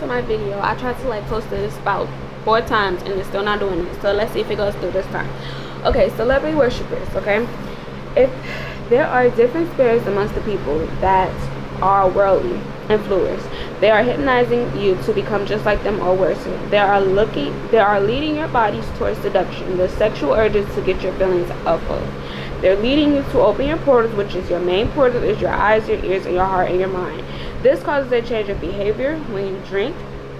to my video. I tried to post this about 4 times and it's still not doing it. So let's see if it goes through this time. Okay, celebrity worshipers. Okay, if there are different spirits amongst the people that are worldly influencers, they are hypnotizing you to become just like them or worse. They are leading your bodies towards seduction, the sexual urges to get your feelings up of. They're leading you to open your portals, which is your main portal is your eyes, your ears, and your heart and your mind. This causes a change of behavior when you drink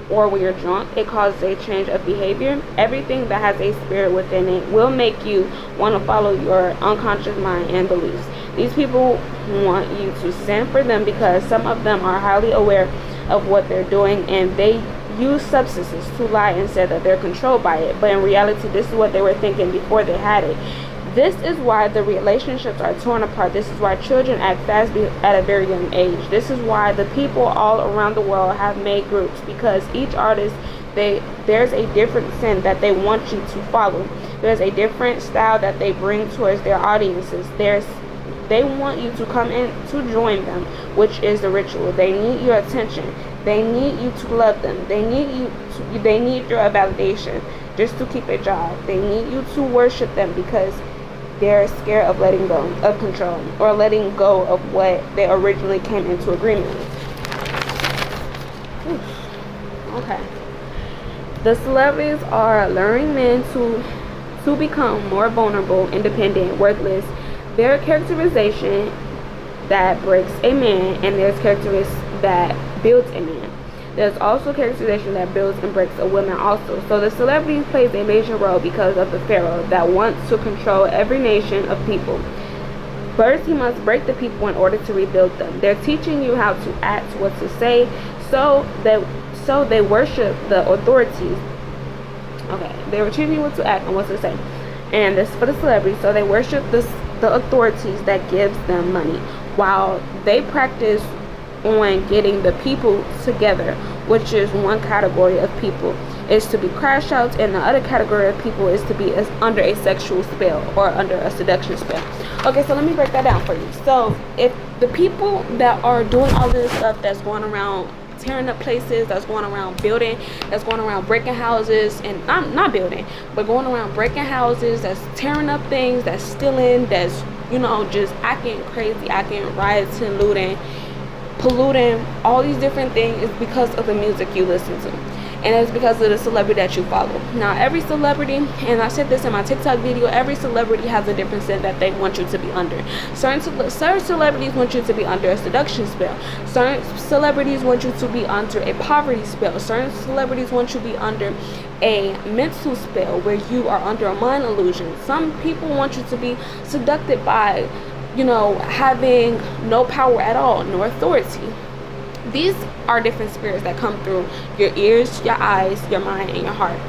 or when you're drunk. It causes a change of behavior. Everything that has a spirit within it will make you want to follow your unconscious mind and beliefs. These people want you to sin for them because some of them are highly aware of what they're doing, and they use substances to lie and say that they're controlled by it, but in reality this is what they were thinking before they had it. This is why the relationships are torn apart. This is why children act fast at a very young age. This is why the people all around the world have made groups, because each artist, there's a different sin that they want you to follow. There's a different style that they bring towards their audiences. They want you to come in to join them, which is the ritual. They need your attention. They need you to love them. They need your validation just to keep a job. They need you to worship them because they're scared of letting go of control or letting go of what they originally came into agreement with. Okay. The celebrities are luring men to become more vulnerable, independent, worthless. Their characterization that breaks a man, and there's characteristics that builds a man. There's also characterization that builds and breaks a woman also. So the celebrity plays a major role because of the pharaoh that wants to control every nation of people. First, he must break the people in order to rebuild them. They're teaching you how to act, what to say, so they worship the authorities. Okay, they were teaching you what to act and what to say. And this for the celebrities, so they worship the authorities that gives them money, while they practice on getting the people together, which is one category of people is to be crash outs, and the other category of people is to be under a sexual spell or under a seduction spell. Okay, so let me break that down for you. So if the people that are doing all this stuff that's going around tearing up places, that's going around building, that's going around breaking houses, and not building, but going around breaking houses, that's tearing up things, that's stealing, that's just acting crazy, acting rioting, looting, polluting, all these different things, is because of the music you listen to, and it's because of the celebrity that you follow. Now every celebrity, and I said this in my TikTok video, every celebrity has a different sin that they want you to be under. Certain celebrities want you to be under a seduction spell. Certain celebrities want you to be under a poverty spell. Certain celebrities want you to be under a mental spell where you are under a mind illusion. Some people want you to be seduced by having no power at all, no authority. These are different spirits that come through your ears, your eyes, your mind, and your heart.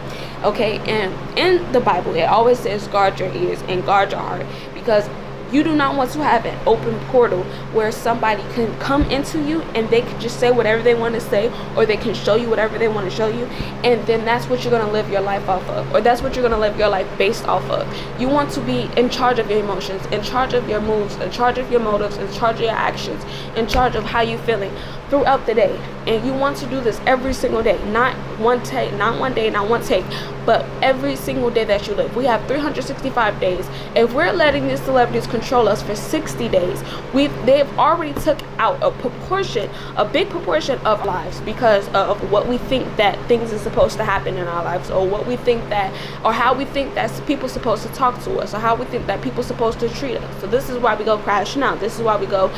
Okay, and in the Bible, it always says guard your ears and guard your heart, because you do not want to have an open portal where somebody can come into you and they can just say whatever they want to say, or they can show you whatever they want to show you, and then that's what you're going to live your life off of, or that's what you're going to live your life based off of. You want to be in charge of your emotions, in charge of your moves, in charge of your motives, in charge of your actions, in charge of how you're feeling throughout the day. And you want to do this every single day, not one take, not one day, not one take, but every single day that you live. We have 365 days. If we're letting these celebrities control us for 60 days, they've already took out a big proportion of lives, because of what we think that things are supposed to happen in our lives, or what we think that, or how we think that people supposed to talk to us, or how we think that people supposed to treat us. So this is why we go crashing out. This is why we go,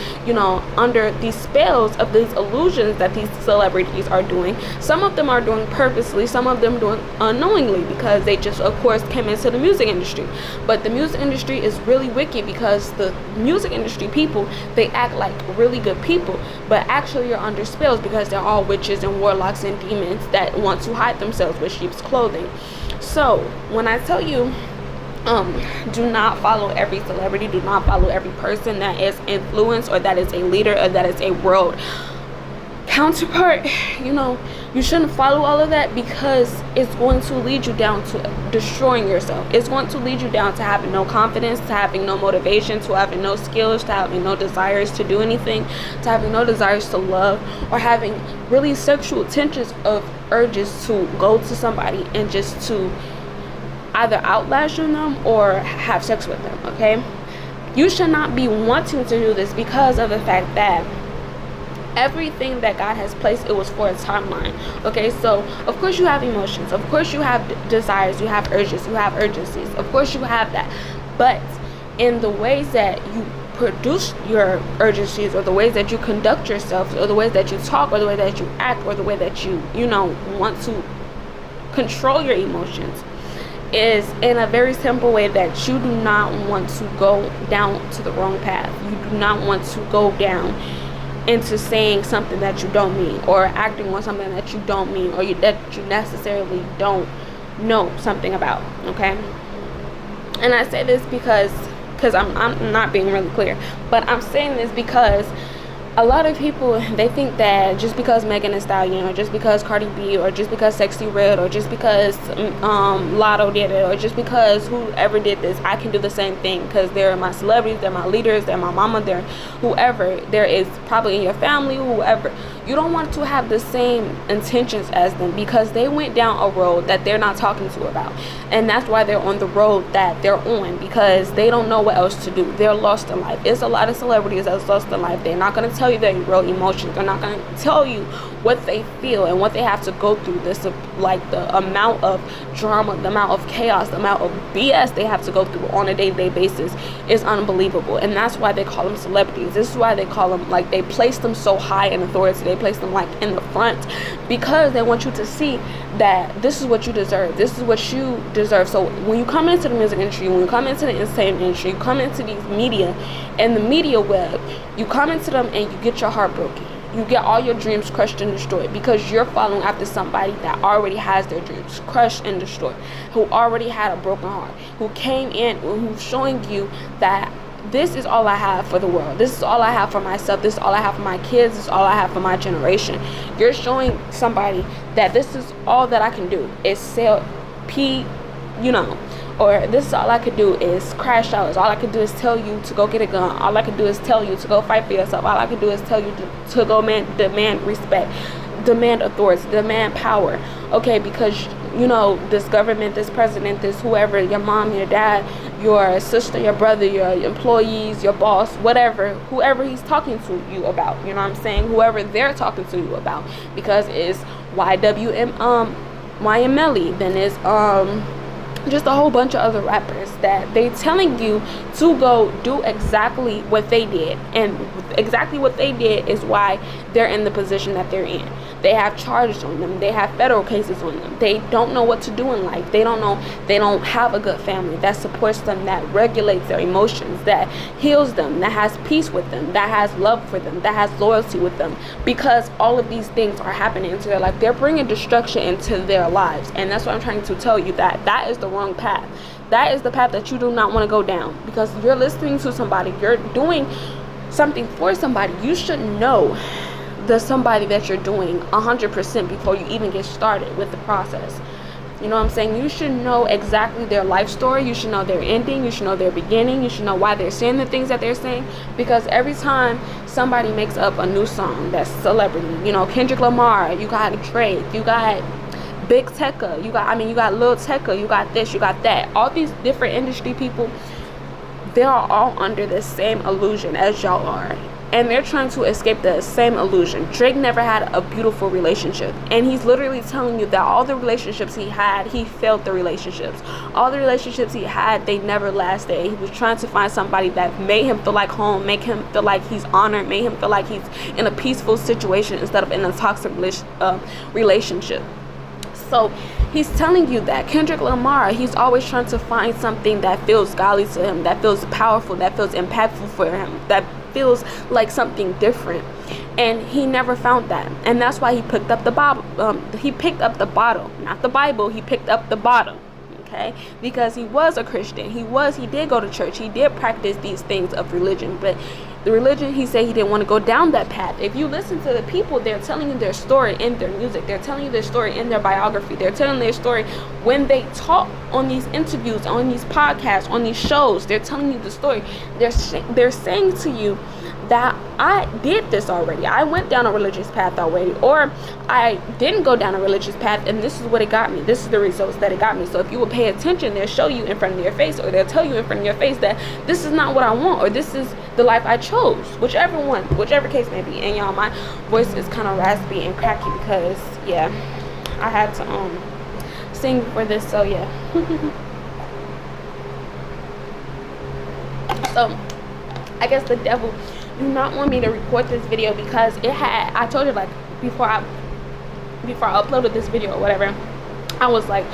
under these spells of these illusions that these celebrities are doing. Some of them are doing purposely, some of them doing unknowingly, because they just of course came into the music industry. But the music industry is really wicked, because the music industry people, they act like really good people, but actually you're under spells, because they're all witches and warlocks and demons that want to hide themselves with sheep's clothing. So when I tell you, do not follow every celebrity, do not follow every person that is influenced, or that is a leader, or that is a world counterpart, you shouldn't follow all of that, because it's going to lead you down to destroying yourself. It's going to lead you down to having no confidence, to having no motivation, to having no skills, to having no desires to do anything, to having no desires to love, or having really sexual tensions of urges to go to somebody and just to either outlash on them or have sex with them. Okay, you should not be wanting to do this, because of the fact that everything that God has placed, it was for a timeline. Okay, so of course you have emotions, of course you have desires, you have urges, you have urgencies, of course you have that, but in the ways that you produce your urgencies, or the ways that you conduct yourself, or the ways that you talk, or the way that you act, or the way that you want to control your emotions, is in a very simple way that you do not want to go down to the wrong path. You do not want to go down into saying something that you don't mean, or acting on something that you don't mean, or that you necessarily don't know something about. Okay, and I say this because I'm not being really clear, but I'm saying this because a lot of people, they think that just because Megan Thee Stallion, or just because Cardi B, or just because Sexy Red, or just because Lotto did it, or just because whoever did this, I can do the same thing, because they're my celebrities, they're my leaders, they're my mama, they're whoever there is probably in your family, whoever. You don't want to have the same intentions as them, because they went down a road that they're not talking to about, and that's why they're on the road that they're on, because they don't know what else to do. They're lost in life. It's a lot of celebrities that's lost in life. They're not going to tell you their real emotions. They're not going to tell you what they feel and what they have to go through. This, like, the amount of drama, the amount of chaos, the amount of BS they have to go through on a day-to-day basis is unbelievable. And that's why they call them celebrities. This is why they call them, like, they place them so high in authority. They place them, like, in the front, because they want you to see that this is what you deserve. This is what you deserve. So when you come into the music industry, when you come into the entertainment industry, you come into these media and the media web, you come into them and you get your heart broken. You get all your dreams crushed and destroyed, because you're following after somebody that already has their dreams crushed and destroyed, who already had a broken heart, who came in, who's showing you that this is all I have for the world. This is all I have for myself. This is all I have for my kids. This is all I have for my generation. You're showing somebody that this is all that I can do is sell or this is all I could do is crash out. All I could do is tell you to go get a gun. All I could do is tell you to go fight for yourself. All I could do is tell you to go demand respect, demand authority, demand power. Okay, because this government, this president, this whoever, your mom, your dad, your sister, your brother, your employees, your boss, whoever he's talking to you about, you know what I'm saying? Whoever they're talking to you about, because it's YMLE, then it's just a whole bunch of other rappers that they telling you to go do exactly what they did, and exactly what they did is why they're in the position that they're in. They have charges on them. They have federal cases on them. They don't know what to do in life. They don't know. They don't have a good family that supports them, that regulates their emotions, that heals them, that has peace with them, that has love for them, that has loyalty with them. Because all of these things are happening into their life. They're bringing destruction into their lives. And that's what I'm trying to tell you, that is the wrong path. That is the path that you do not want to go down, because you're listening to somebody, you're doing something for somebody. You should know the somebody that you're doing 100% before you even get started with the process. You know what I'm saying? You should know exactly their life story. You should know their ending. You should know their beginning. You should know why they're saying the things that they're saying. Because every time somebody makes up a new song that's celebrity, Kendrick Lamar, you got Drake, you got Big Tecca, you got Lil Tecca, you got this, you got that. All these different industry people, they are all under the same illusion as y'all are. And they're trying to escape the same illusion. Drake never had a beautiful relationship. And he's literally telling you that all the relationships he had, he failed the relationships. All the relationships he had, they never lasted. He was trying to find somebody that made him feel like home, make him feel like he's honored, made him feel like he's in a peaceful situation instead of in a toxic relationship. So he's telling you that Kendrick Lamar, he's always trying to find something that feels godly to him, that feels powerful, that feels impactful for him, that feels like something different. And he never found that. And that's why he picked up the Bible. He picked up the bottle, not the Bible. He picked up the bottle. Okay, because he was a Christian. He did go to church. He did practice these things of religion, but the religion, he said he didn't want to go down that path. If you listen to the people, they're telling you their story in their music, they're telling you their story in their biography, they're telling their story when they talk on these interviews, on these podcasts, on these shows. They're telling you the story. They're saying to you that I did this already, I went down a religious path already, or I didn't go down a religious path and this is what it got me, this is the results that it got me. So if you will pay attention, they'll show you in front of your face, or they'll tell you in front of your face that this is not what I want, or this is the life I chose, whichever case may be. And y'all, my voice is kind of raspy and cracky because yeah, I had to sing for this, so yeah. So I guess the devil do not want me to record this video because I told you, like, before I uploaded this video or whatever, I was like,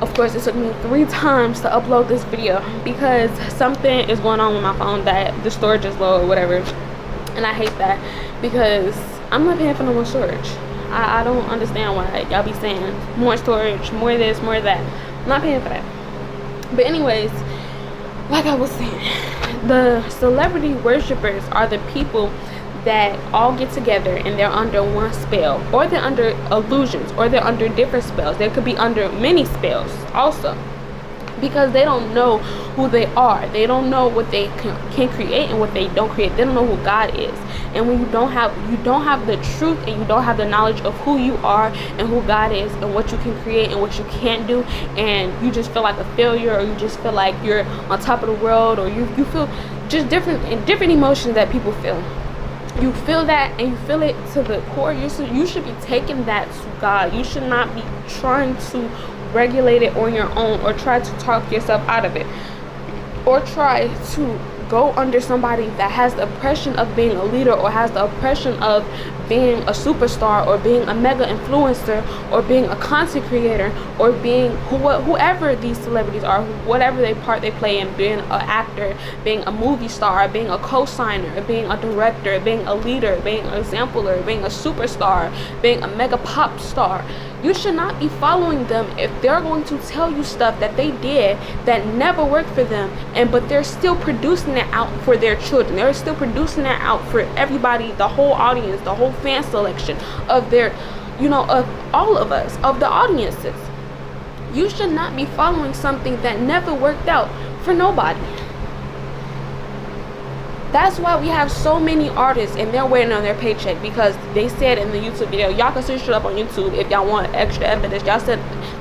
of course it took me 3 times to upload this video because something is going on with my phone, that the storage is low or whatever, and I hate that because I'm not paying for no more storage. I don't understand why y'all be saying more storage, more this, more that. I'm not paying for that. But anyways, like I was saying, the celebrity worshipers are the people that all get together and they're under one spell, or they're under illusions, or they're under different spells. They could be under many spells also, because they don't know who they are. They don't know what they can create and what they don't create. They don't know who God is. And when you don't have the truth, and you don't have the knowledge of who you are and who God is and what you can create and what you can't do, and you just feel like a failure, or you just feel like you're on top of the world, or you feel just different emotions that people feel. You feel that, and you feel it to the core. You should be taking that to God. You should not be trying to regulate it on your own, or try to talk yourself out of it, or try to go under somebody that has the oppression of being a leader, or has the oppression of being a superstar, or being a mega influencer, or being a content creator, or being whoever these celebrities are, whatever part they play in, being an actor, being a movie star, being a co-signer, being a director, being a leader, being an exampler, being a superstar, being a mega pop star. You should not be following them if they're going to tell you stuff that they did that never worked for them, but they're still producing it out for their children. They're still producing it out for everybody, the whole audience, the whole fan selection of their, of all of us, of the audiences. You should not be following something that never worked out for nobody. That's why we have so many artists and they're waiting on their paycheck, because they said in the YouTube video, y'all can search it up on YouTube if y'all want extra evidence.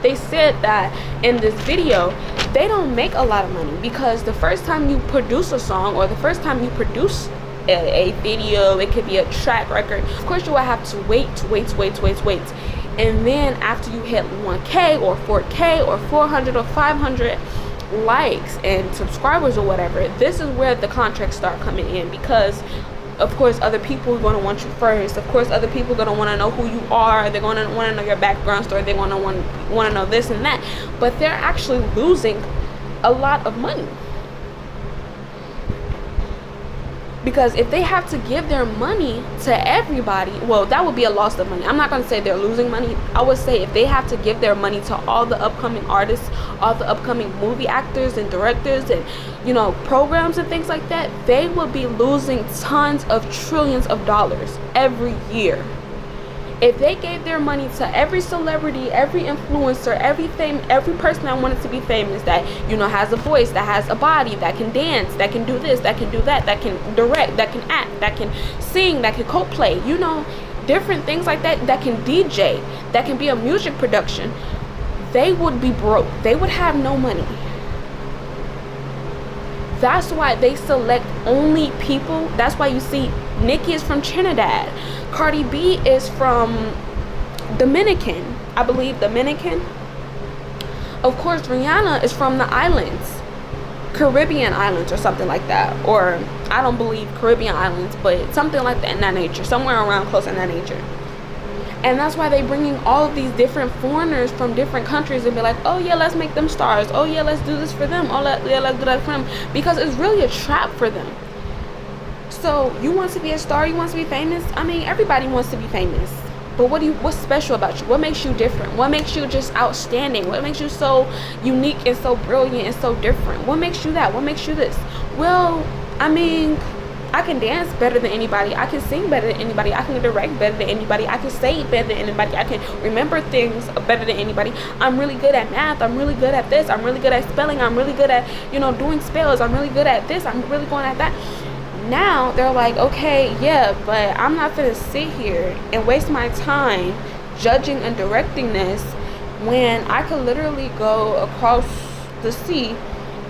They said that in this video they don't make a lot of money, because the first time you produce a song, or the first time you produce a video, it could be a track record, of course you will have to wait, and then after you hit 1K or 4K or 400 or 500 likes and subscribers or whatever, this is where the contracts start coming in, because of course other people are going to want you first. Of course other people are going to want to know who you are. They're going to want to know your background story. They're going to want to know this and that, but they're actually losing a lot of money, because if they have to give their money to everybody, well, that would be a loss of money. I'm not going to say they're losing money. I would say if they have to give their money to all the upcoming artists, all the upcoming movie actors and directors and, programs and things like that, they will be losing tons of trillions of dollars every year. If they gave their money to every celebrity, every influencer, every person that wanted to be famous, that has a voice, that has a body, that can dance, that can do this, that can do that can direct, that can act, that can sing, that can co-play, different things like that, that can DJ, that can be a music production, they would be broke. They would have no money. That's why they select only people. That's why you see Nicki is from Trinidad, Cardi B is from Dominican, I believe, Dominican. Of course Rihanna is from the islands, Caribbean islands or something like that, or I don't believe Caribbean islands, but something like that in that nature, somewhere around close in that nature. And that's why they bringing all of these different foreigners from different countries and be like, oh yeah, let's make them stars, oh yeah, let's do this for them, oh yeah, let's do that for them, because it's really a trap for them. So you want to be a star, you want to be famous, I mean everybody wants to be famous, but what's special about you? What makes you different? What makes you just outstanding? What makes you so unique and so brilliant and so different? What makes you that? What makes you this? Well, I mean, I can dance better than anybody. I can sing better than anybody. I can direct better than anybody. I can say better than anybody. I can remember things better than anybody. I'm really good at math. I'm really good at this. I'm really good at spelling. I'm really good at, doing spells. I'm really good at this. I'm really going at that. Now they're like, okay, yeah, but I'm not gonna sit here and waste my time judging and directing this when I could literally go across the sea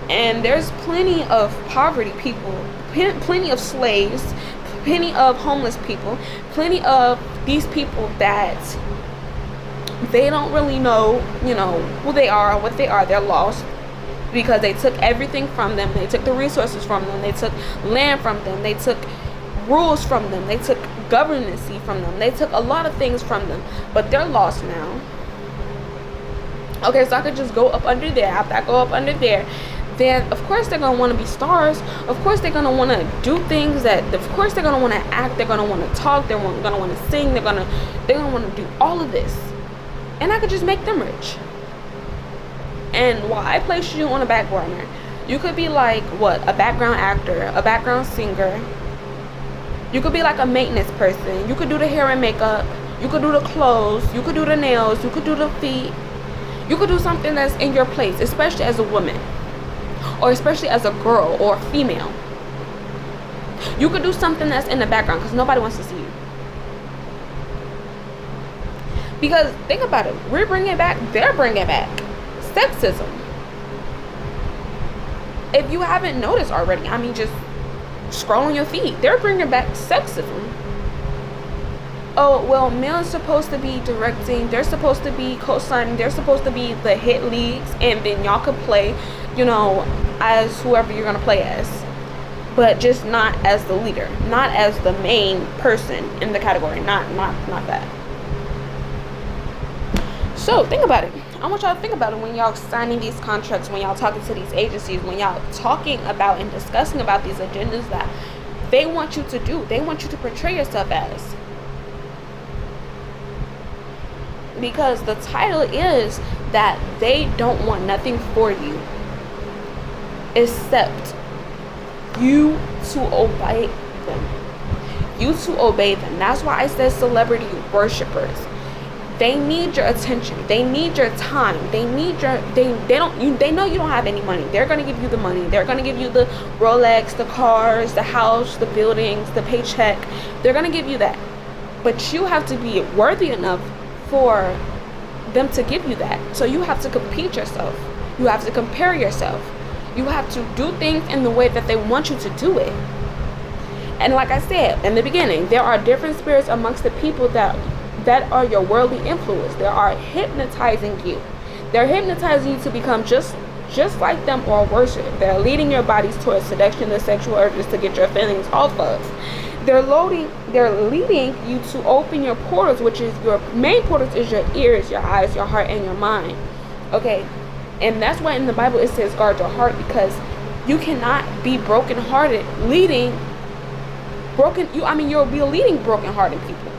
and there's plenty of poverty people, plenty of slaves, plenty of homeless people, plenty of these people that they don't really know, who they are, what they are. They're lost because they took everything from them. They took the resources from them. They took land from them. They took rules from them. They took governancy from them. They took a lot of things from them, but they're lost now. Okay, so I could just go up under there. After I go up under there, then of course they're gonna want to be stars. Of course they're gonna want to do things of course they're gonna want to act. They're gonna want to talk. They're gonna want to sing. They're gonna want to do all of this, and I could just make them rich. And while I place you on a back burner, you could be like a background actor, a background singer. You could be like a maintenance person. You could do the hair and makeup. You could do the clothes. You could do the nails. You could do the feet. You could do something that's in your place, especially as a woman, or especially as a girl or a female. You could do something that's in the background because nobody wants to see you. Because think about it, they're bringing back sexism. If you haven't noticed already, just scrolling your feed, they're bringing back sexism. Oh, well, male's supposed to be directing, they're supposed to be co-signing, they're supposed to be the hit leads, and then y'all could play, as whoever you're gonna play as, but just not as the leader, not as the main person in the category, not that. So think about it. I want y'all to think about it when y'all signing these contracts, when y'all talking to these agencies, when y'all talking about and discussing about these agendas that they want you to do, they want you to portray yourself as. Because the title is that they don't want nothing for you except you to obey them. You to obey them. That's why I said celebrity worshipers. They need your attention. They need your time. They need your they know you don't have any money. They're gonna give you the money. They're gonna give you the Rolex, the cars, the house, the buildings, the paycheck. They're gonna give you that. But you have to be worthy enough for them to give you that. So you have to compete yourself. You have to compare yourself. You have to do things in the way that they want you to do it. And like I said in the beginning, there are different spirits amongst the people that are your worldly influence. They are hypnotizing you. They're hypnotizing you to become just like them or worse. They're leading your bodies towards seduction and sexual urges to get your feelings off of. They're leading you to open your portals, which is your main portals is your ears, your eyes, your heart, and your mind. Okay, and that's why in the Bible it says guard your heart, because you cannot be brokenhearted you'll be leading brokenhearted people.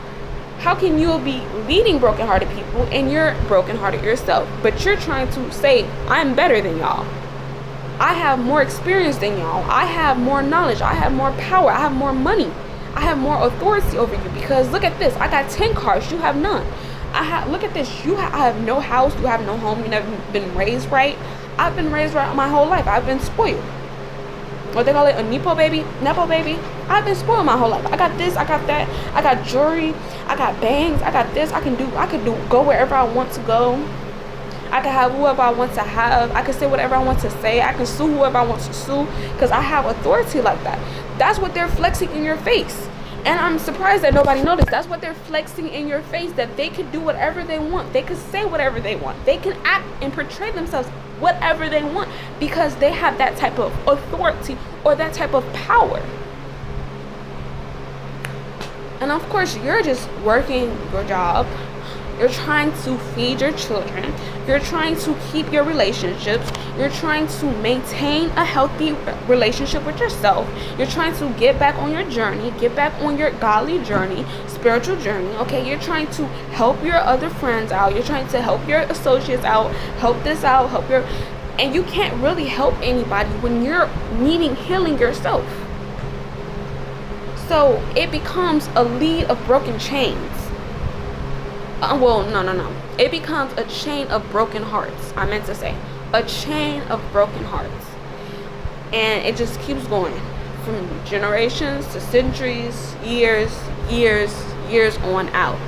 How can you be leading brokenhearted people and you're brokenhearted yourself? But you're trying to say, I'm better than y'all. I have more experience than y'all. I have more knowledge. I have more power. I have more money. I have more authority over you because look at this. I got 10 cars. You have none. Look at this. I have no house. You have no home. You never been raised right. I've been raised right my whole life. I've been spoiled. What they call it, a Nepo baby. I've been spoiled my whole life. I got this. I got that. I got jewelry. I got bangs. I got this. I can go wherever I want to go. I can have whoever I want to have. I can say whatever I want to say. I can sue whoever I want to sue because I have authority like that. That's what they're flexing in your face. And I'm surprised that nobody noticed. That's what they're flexing in your face, that they can do whatever they want. They can say whatever they want. They can act and portray themselves whatever they want because they have that type of authority or that type of power. And of course, you're just working your job. You're trying to feed your children. You're trying to keep your relationships. You're trying to maintain a healthy relationship with yourself. You're trying to get back on your journey, get back on your godly journey, spiritual journey. Okay, you're trying to help your other friends out. You're trying to help your associates out, help this out, and you can't really help anybody when you're needing healing yourself. So it becomes a lead of broken chains. No. It becomes a chain of broken hearts. I meant to say a chain of broken hearts. And it just keeps going from generations to centuries, years on out.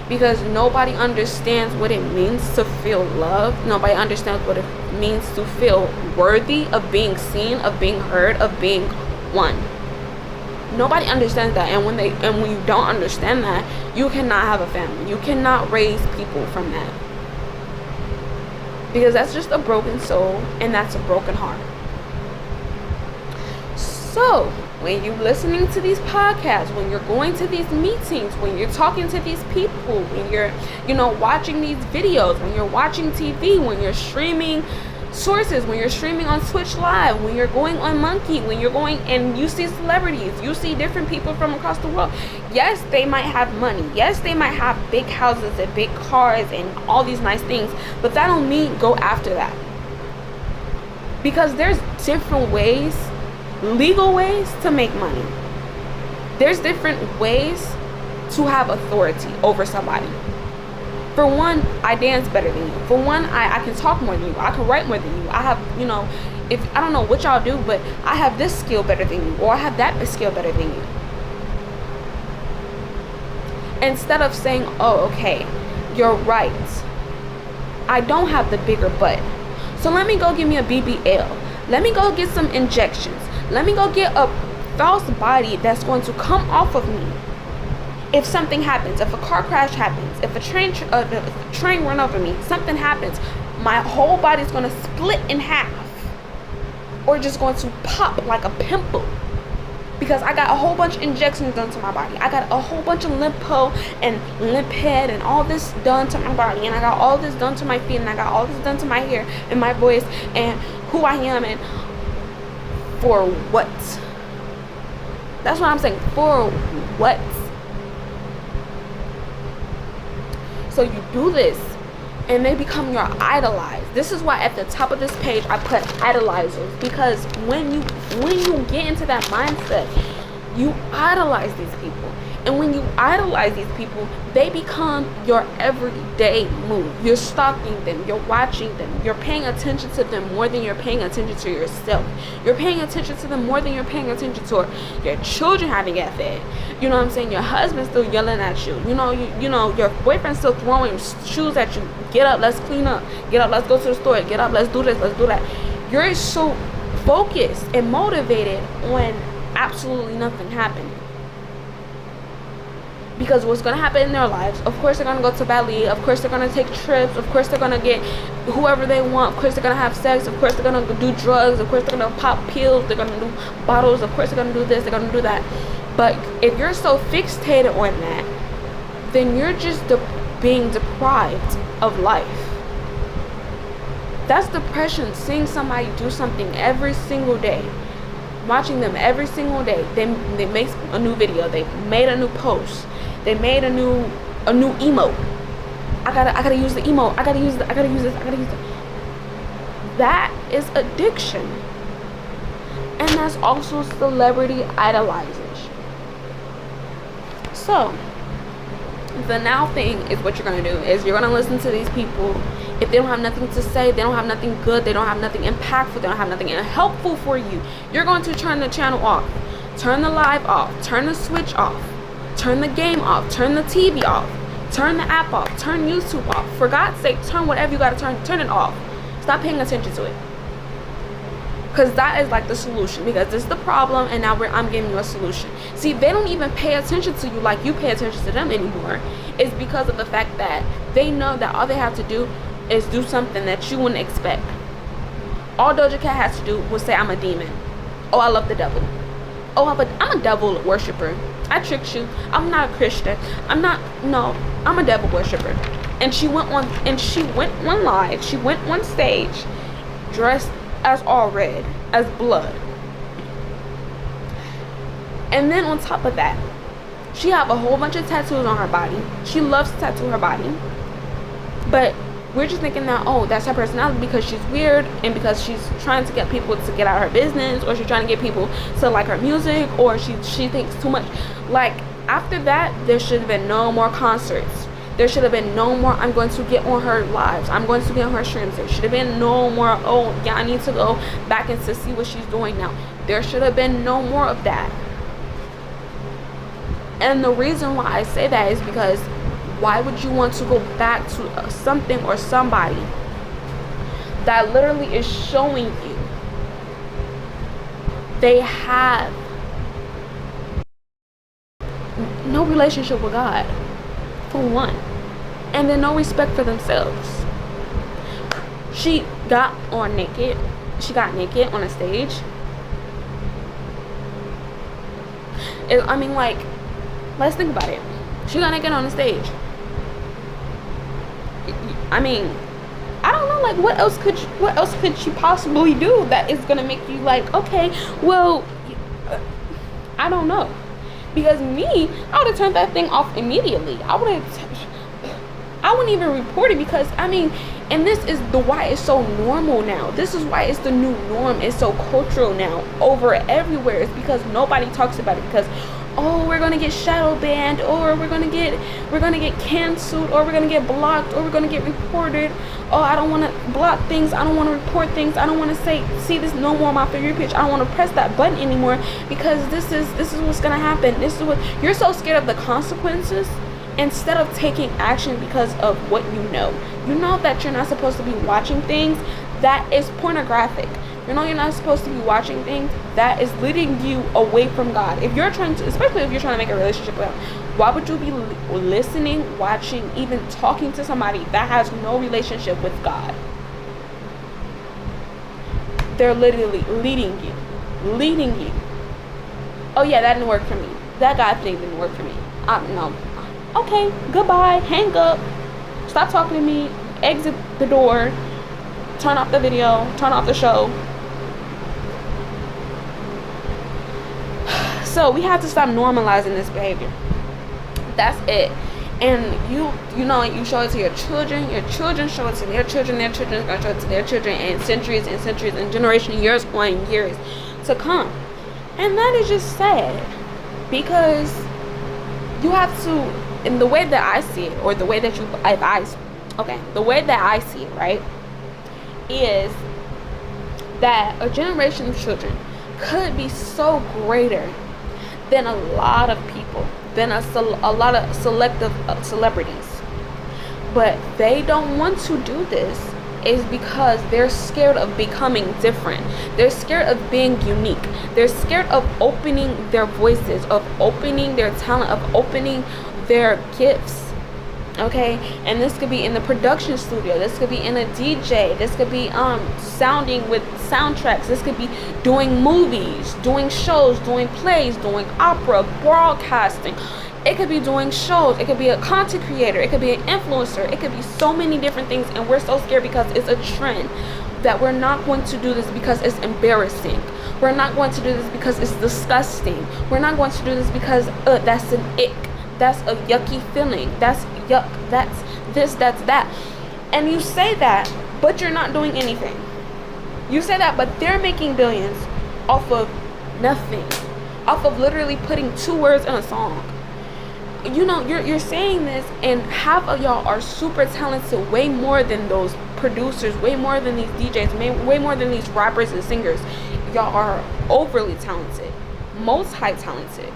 Because nobody understands what it means to feel loved. Nobody understands what it means to feel worthy of being seen, of being heard, of being one. Nobody understands that. And when you don't understand that, you cannot have a family. You cannot raise people from that. Because that's just a broken soul, and that's a broken heart. So when you're listening to these podcasts, when you're going to these meetings, when you're talking to these people, when you're, watching these videos, when you're watching TV, when you're streaming sources, when you're streaming on Twitch Live, when you're going on Monkey, when you're going and you see celebrities, you see different people from across the world. Yes, they might have money. Yes, they might have big houses and big cars and all these nice things, but that don't mean go after that. Because there's different ways, legal ways to make money. There's different ways to have authority over somebody. For one, I dance better than you. For one, I can talk more than you. I can write more than you. I have, if I don't know what y'all do, but I have this skill better than you, or I have that skill better than you. Instead of saying, oh, okay, you're right, I don't have the bigger butt, so let me go give me a BBL. Let me go get some injections. Let me go get a false body that's going to come off of me. If something happens, if a car crash happens, if a train run over me, something happens, my whole body's going to split in half, or just going to pop like a pimple, because I got a whole bunch of injections done to my body. I got a whole bunch of lipo and lymph head and all this done to my body, and I got all this done to my feet, and I got all this done to my hair and my voice and who I am, and for what? That's what I'm saying. For what? So you do this, and they become your idolized. This is why at the top of this page I put idolizers, because when you get into that mindset, you idolize these people. And when you idolize these people, they become your everyday move. You're stalking them, you're watching them, you're paying attention to them more than you're paying attention to yourself. You're paying attention to them more than you're paying attention to your children having get fed. You know what I'm saying? Your husband's still yelling at you. You know, your boyfriend's still throwing shoes at you. Get up, let's clean up. Get up, let's go to the store. Get up, let's do this, let's do that. You're so focused and motivated on absolutely nothing happening. Because what's going to happen in their lives, of course they're going to go to Bali, of course they're going to take trips, of course they're going to get whoever they want, of course they're going to have sex, of course they're going to do drugs, of course they're going to pop pills, they're going to do bottles, of course they're going to do this, they're going to do that. But if you're so fixated on that, then you're just being deprived of life. That's depression, seeing somebody do something every single day, watching them every single day. They make a new video, they made a new post, they made a new emote. I gotta use the emote. I gotta use this. That is addiction, and that's also celebrity idolization. So the now thing is, what you're gonna do is you're gonna listen to these people. If they don't have nothing to say, they don't have nothing good, they don't have nothing impactful, they don't have nothing helpful for you, you're going to turn the channel off, turn the live off, turn the switch off, turn the game off, turn the TV off, turn the app off, turn YouTube off. For God's sake, turn whatever you gotta turn it off. Stop paying attention to it. Because that is like the solution. Because this is the problem, and now I'm giving you a solution. See, they don't even pay attention to you like you pay attention to them anymore. It's because of the fact that they know that all they have to do is do something that you wouldn't expect. All Doja Cat has to do was say, I'm a demon. Oh, I love the devil. Oh, I'm a devil worshiper. I tricked you. I'm not a Christian. I'm a devil worshiper. And she went on live. She went on stage dressed as all red, as blood. And then on top of that, she have a whole bunch of tattoos on her body. She loves to tattoo her body. But we're just thinking that, oh, that's her personality because she's weird and because she's trying to get people to get out of her business, or she's trying to get people to like her music, or she thinks too much. Like, after that, there should have been no more concerts. There should have been no more, I'm going to get on her lives, I'm going to get on her streams. There should have been no more, oh yeah, I need to go back and to see what she's doing now. There should have been no more of that. And the reason why I say that is because why would you want to go back to something or somebody that literally is showing you they have no relationship with God, for one, and then no respect for themselves? She got naked on a stage. I mean, like, let's think about it. She got naked on the stage. I mean, I don't know, like, what else could she possibly do that is gonna make you like, okay, well, I don't know. Because me, I would have turned that thing off immediately. I wouldn't even report it, because I mean, and this is why it's so normal now. This is why it's the new norm. It's so cultural now over everywhere. It's because nobody talks about it, because, oh, we're gonna get shadow banned, or we're gonna get canceled, or we're gonna get blocked, or we're gonna get reported. Oh, I don't want to block things, I don't want to report things, I don't want to see this no more on my favorite page, I don't want to press that button anymore, because this is what's gonna happen. This is what you're so scared of, the consequences, instead of taking action because of what you know. You know that you're not supposed to be watching things that is pornographic. You know you're not supposed to be watching things that is leading you away from God. If you're trying to, especially if you're trying to make a relationship with Him, why would you be listening, watching, even talking to somebody that has no relationship with God? They're literally leading you. Oh yeah, that didn't work for me. That God thing didn't work for me. No. Okay, goodbye, hang up, stop talking to me, exit the door, turn off the video, turn off the show. So we have to stop normalizing this behavior. That's it. And you know, you show it to your children show it to their children are going to show it to their children, and centuries and generation, years on years to come. And that is just sad, because you have to, in the way that I see it, or the way that the way that I see it, right, is that a generation of children could be so greater than a lot of people, than a lot of selective celebrities, but they don't want to do this is because they're scared of becoming different. They're scared of being unique. They're scared of opening their voices, of opening their talent, of opening their gifts. Okay, and this could be in the production studio, this could be in a DJ, this could be sounding with soundtracks, this could be doing movies, doing shows, doing plays, doing opera, broadcasting. It could be doing shows, it could be a content creator, it could be an influencer, it could be so many different things, and we're so scared because it's a trend that we're not going to do this because it's embarrassing. We're not going to do this because it's disgusting. We're not going to do this because that's an ick. That's a yucky feeling. That's yuck. That's this, that's that. And you say that, but you're not doing anything. You say that, but they're making billions off of nothing. Off of literally putting 2 words in a song. You know, you're saying this, and half of y'all are super talented, way more than those producers, way more than these DJs, way more than these rappers and singers. Y'all are overly talented, multi-talented.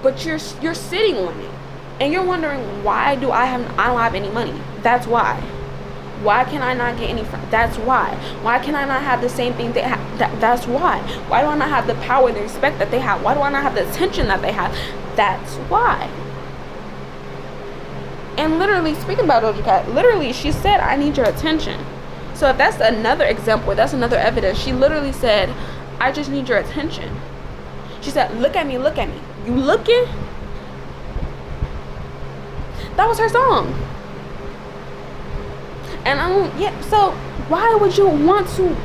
But you're sitting on it, and you're wondering, why do I don't have any money? That's why. Why can I not get any friends? That's why. Why can I not have the same thing they have? That's why. Why do I not have the power, the respect that they have? Why do I not have the attention that they have? That's why. And literally, speaking about Doja Cat, literally, she said, I need your attention. So if that's another example, that's another evidence. She literally said, I just need your attention. She said, look at me, look at me. You looking? That was her song. And so why would you want to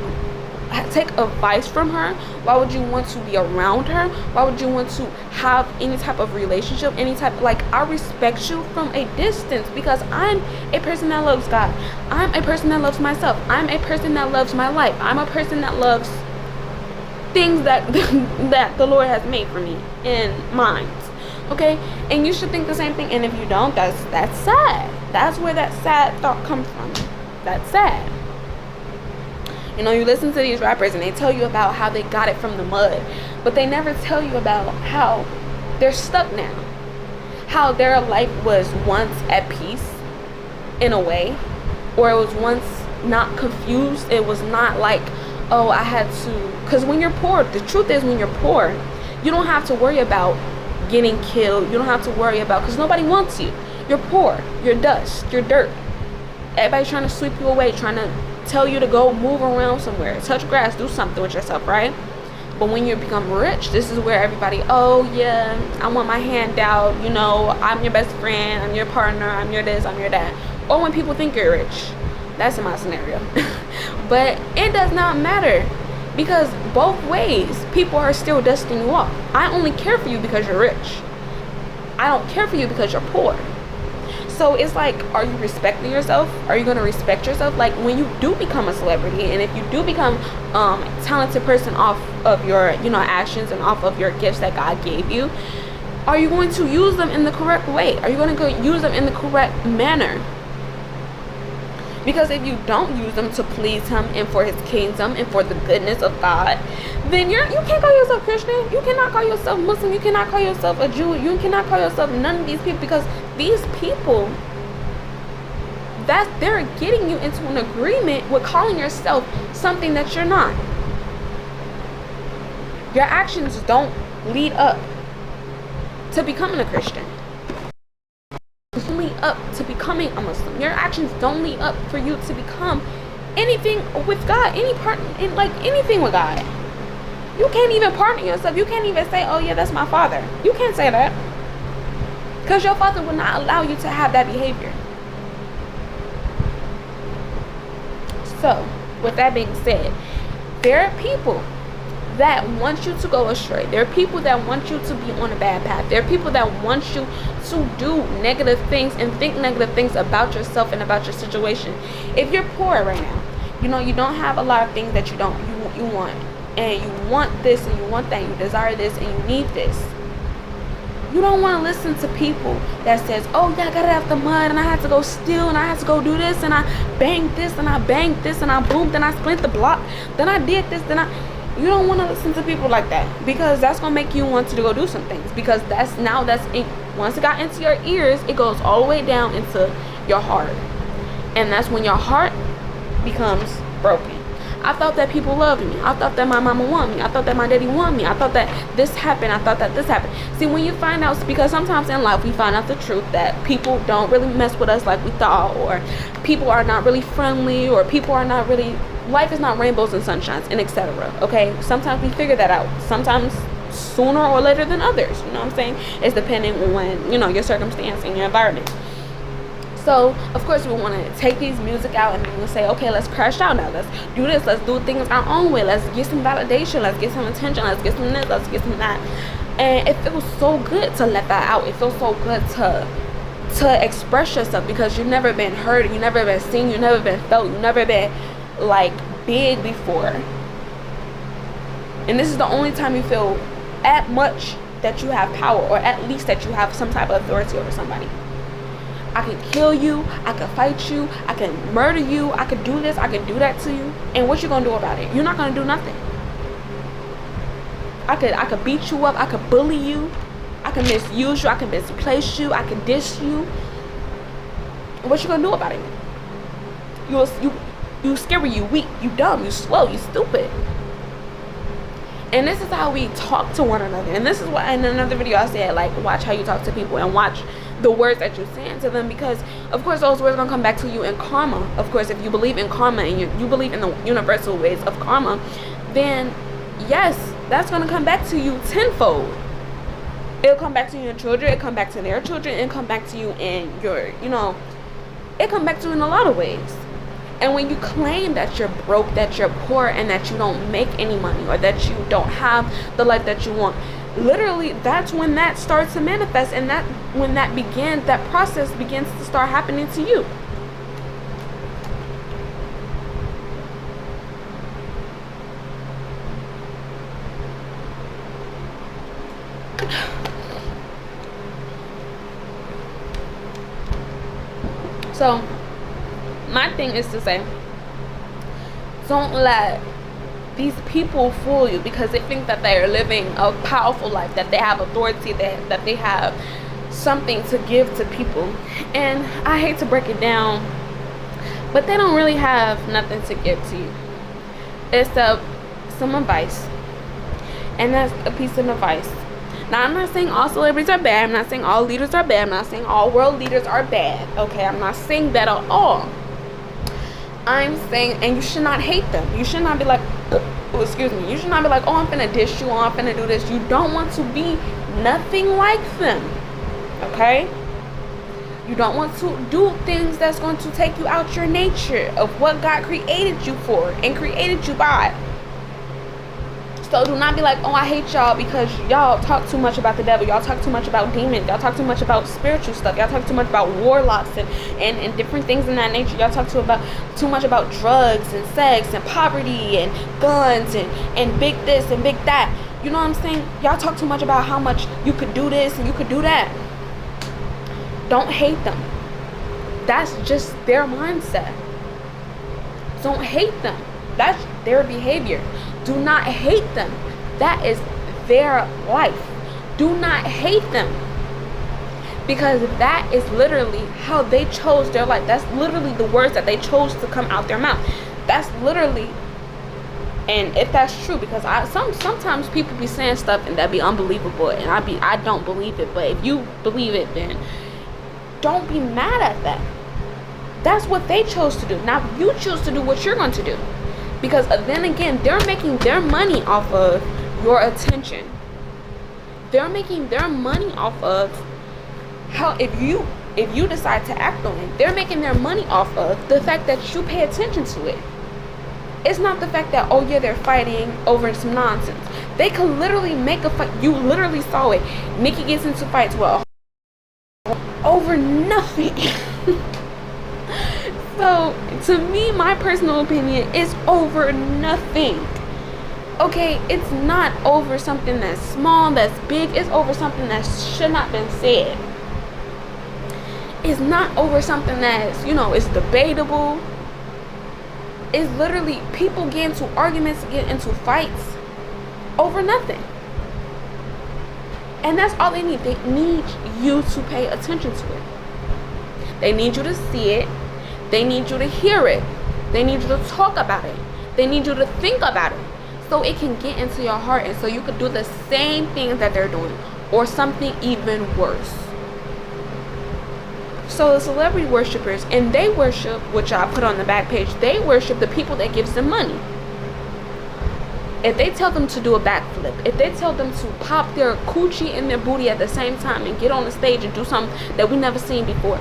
take advice from her? Why would you want to be around her? Why would you want to have any type of relationship, any type, like, I respect you from a distance because I'm a person that loves God. I'm a person that loves myself. I'm a person that loves my life. I'm a person that loves things that that the Lord has made for me in mind. Okay? And you should think the same thing. And if you don't, that's sad. That's where that sad thought comes from. That's sad. You know, you listen to these rappers and they tell you about how they got it from the mud, but they never tell you about how they're stuck now. How their life was once at peace in a way, or it was once not confused. It was not like, oh, I had to, because when you're poor, the truth is, when you're poor, you don't have to worry about getting killed. You don't have to worry about, because nobody wants you. You're poor, you're dust, you're dirt. Everybody's trying to sweep you away, trying to tell you to go move around somewhere, touch grass, do something with yourself, right? But when you become rich, this is where everybody, oh yeah, I want my handout, you know, I'm your best friend, I'm your partner, I'm your this, I'm your that. Or when people think you're rich. That's in my scenario. But it does not matter, because both ways, people are still dusting you off. I only care for you because you're rich. I don't care for you because you're poor. So it's like, are you respecting yourself? Are you going to respect yourself? Like, when you do become a celebrity, and if you do become a talented person off of your, you know, actions and off of your gifts that God gave you, are you going to use them in the correct way? Are you going to go use them in the correct manner? Because if you don't use them to please him and for his kingdom and for the goodness of God, then you can't call yourself Christian. You cannot call yourself Muslim. You cannot call yourself a Jew. You cannot call yourself none of these people, because these people, that they're getting you into an agreement with calling yourself something that you're not. Your actions don't lead up to becoming a Christian. Lead up to becoming a Muslim. Your actions don't lead up for you to become anything with God, any part in, like, anything with God. You can't even partner yourself. You can't even say, oh yeah, that's my father. You can't say that, because your father will not allow you to have that behavior. So with that being said, there are people that want you to go astray. There are people that want you to be on a bad path. There are people that want you to do negative things and think negative things about yourself and about your situation. If you're poor right now, you know, you don't have a lot of things that you want, and you want this and you want that, you desire this and you need this. You don't want to listen to people that says, oh yeah, I got it out the mud, and I had to go steal, and I had to go do this, and I banged this, and I banged this, and I boomed, and I split the block, then I did this, then you don't want to listen to people like that, because that's going to make you want to go do some things, because once it got into your ears, it goes all the way down into your heart, and that's when your heart becomes broken. I thought that people loved me. I thought that my mama wanted me. I thought that my daddy wanted me. I thought that this happened. I thought that this happened. See, when you find out, because sometimes in life we find out the truth that people don't really mess with us like we thought, or people are not really friendly, or people are not really, life is not rainbows and sunshines, and etc. Okay, sometimes we figure that out. Sometimes sooner or later than others. You know what I'm saying? It's depending on, you know, your circumstance and your environment. So of course we want to take these music out, and we'll say, okay, let's crash out now, let's do this, let's do things our own way, let's get some validation, let's get some attention, let's get some this, let's get some that. And it feels so good to let that out. It feels so good to express yourself, because you've never been heard, you've never been seen, you've never been felt, you've never been like big before, and this is the only time you feel at much that you have power, or at least that you have some type of authority over somebody. I can kill you, I can fight you, I can murder you, I can do this, I can do that to you, and what you gonna do about it? You're not gonna do nothing. I could beat you up, I could bully you, I can misuse you, I can misplace you, I can diss you. What you gonna do about it? You scary, you weak, you dumb, you slow, you stupid. And this is how we talk to one another. And this is what, in another video I said, like, watch how you talk to people, and watch the words that you're saying to them, because of course those words are gonna come back to you in karma. Of course, if you believe in karma and you believe in the universal ways of karma, then yes, that's gonna come back to you tenfold. It'll come back to your children, it'll come back to their children, it'll come back to you in your, you know, it'll come back to you in a lot of ways. And when you claim that you're broke, that you're poor, and that you don't make any money, or that you don't have the life that you want, literally that's when that starts to manifest, and that when that process begins to start happening to you. So my thing is to say, don't let these people fool you, because they think that they are living a powerful life, that they have authority, that they have something to give to people. And I hate to break it down, but they don't really have nothing to give to you except some advice. And that's a piece of advice. Now, I'm not saying all celebrities are bad. I'm not saying all leaders are bad. I'm not saying all world leaders are bad. Okay, I'm not saying that at all. I'm saying, and you should not hate them. You should not be like, oh, excuse me. You should not be like, oh, I'm finna dish you, oh, I'm finna do this. You don't want to be nothing like them. Okay? You don't want to do things that's going to take you out your nature of what God created you for and created you by. So do not be like, oh, I hate y'all because y'all talk too much about the devil. Y'all talk too much about demons. Y'all talk too much about spiritual stuff. Y'all talk too much about warlocks and different things in that nature. Y'all talk too much about drugs and sex and poverty and guns and big this and big that. You know what I'm saying? Y'all talk too much about how much you could do this and you could do that. Don't hate them. That's just their mindset. Don't hate them. That's their behavior. Do not hate them. That is their life. Do not hate them, because that is literally how they chose their life. That's literally the words that they chose to come out their mouth. That's literally, and if that's true, because sometimes people be saying stuff and that be unbelievable, and I don't believe it. But if you believe it, then don't be mad at that. That's what they chose to do. Now you choose to do what you're going to do. Because then again, they're making their money off of your attention. They're making their money off of how, if you decide to act on it, they're making their money off of the fact that you pay attention to it. It's not the fact that, oh yeah, they're fighting over some nonsense. They could literally make a fight. You literally saw it. Nikki gets into fights, well, over nothing. So, to me, my personal opinion is over nothing. Okay, it's not over something that's small, that's big. It's over something that should not been said. It's not over something that's, is debatable. It's literally people get into arguments, get into fights over nothing. And that's all they need. They need you to pay attention to it. They need you to see it. They need you to hear it. They need you to talk about it. They need you to think about it, so it can get into your heart, and so you could do the same things that they're doing, or something even worse. So the celebrity worshipers, and they worship, which I put on the back page, they worship the people that gives them money. If they tell them to do a backflip, if they tell them to pop their coochie and their booty at the same time and get on the stage and do something that we never seen before,